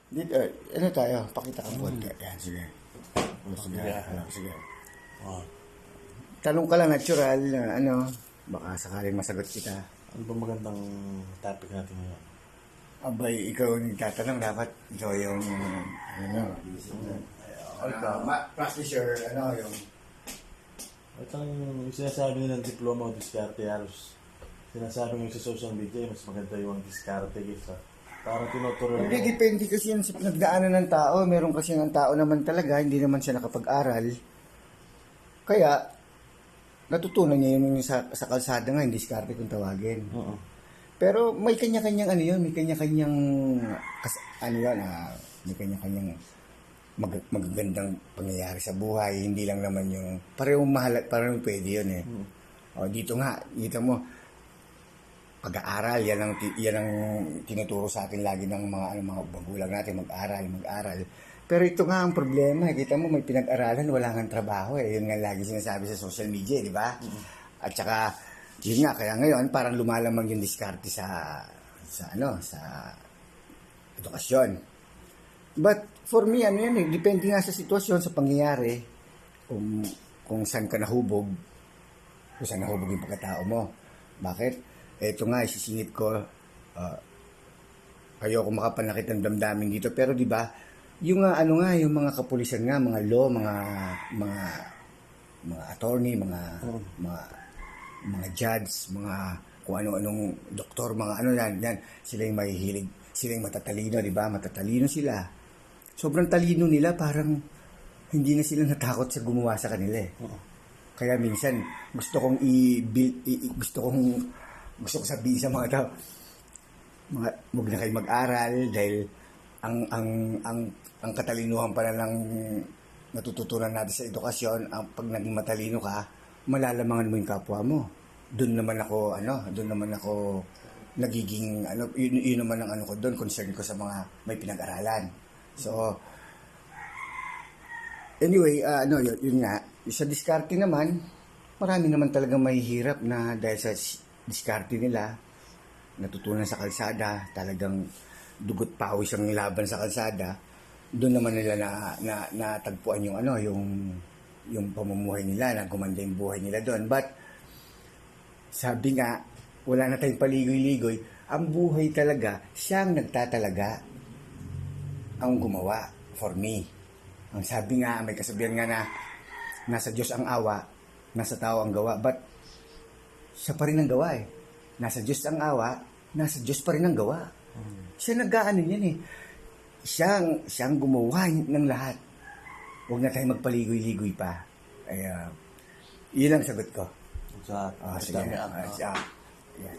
Dito, ano tayo? Pakita kang konti. Yan, sige. Sige, sige. Oh. Tanong ka lang natural na ano, baka sakaling masagot kita. Ano ba magandang topic natin ngayon? Abay, ikaw yung tatanong, dapat ikaw yung, ano, practice your, ano, yung, At ang sinasabi nila ng diploma o diskarte, halos sinasabi nyo sa social media, mas maganda yung diskarte kaysa parang tinuturo hindi, depende kasi yan sa pinagdaanan ng tao. Meron kasi ng tao naman talaga, hindi naman siya nakapag-aral. Kaya, natutunan niya yun sa kalsada nga, hindi diskarte kung tawagin. Oo. Pero may kanya-kanyang ano yun, may kanya-kanyang ano yun, may kanya-kanyang magagandang pangyayari sa buhay, hindi lang naman yung parehong mahal, parehong pwede yun eh. O dito nga, dito mo pag-aaral, yan ang tinuturo sa atin lagi ng mga magulang natin, mag-aral. Pero ito nga ang problema, kita mo may pinag-aralan, wala nang trabaho eh. Yun nga lagi sinasabi sa social media, di ba? At saka yun nga, kaya ngayon parang lumalamang yung diskarte sa edukasyon. But for me, ano yan eh, depende nga sa sitwasyon, sa pangyayari, kung saan ka nahubog, kung saan nahubog yung pagkatao mo. Bakit? Ito nga, isisingit ko, ayoko makapanakit ng damdamin dito, pero di ba, yung yung mga kapulisan nga, mga law, mga attorney, mga judge, mga kung ano-anong doktor, mga ano yan, sila yung mahihilig, sila yung matatalino, di ba? Matatalino sila. Sobrang talino nila, parang hindi na sila natakot sa gumawa sa kanila eh. Kaya minsan, gusto kong sabihin sa mga tao, huwag na kayo mag-aral dahil ang katalinuhan pala ng natututunan natin sa edukasyon, pag naging matalino ka, malalamangan mo yung kapwa mo. Doon naman ako nagiging yun naman ang ko doon, concern ko sa mga may pinag-aralan. So anyway, yun nga, sa diskarte naman, marami naman talagang mahihirap na dahil sa diskarte nila, natutunan sa kalsada, talagang dugot pawis ang laban sa kalsada. Doon naman nila na natagpuan yung pamumuhay nila, na gumanda yung buhay nila doon. But sabi nga, wala na tayong paligoy-ligoy, ang buhay talaga, siyang nagtatalaga ang gumawa for me. Ang sabi nga, may kasabihan nga na nasa Diyos ang awa, nasa tao ang gawa, but siya pa rin ang gawa eh. Nasa Diyos ang awa, nasa Diyos pa rin ang gawa. Siya nag-aano yan eh. Siyang gumawa ng lahat. Huwag na tayong magpaligoy-ligoy pa. Ay, yun ang sagot ko. Sa Sige. dami, Yan.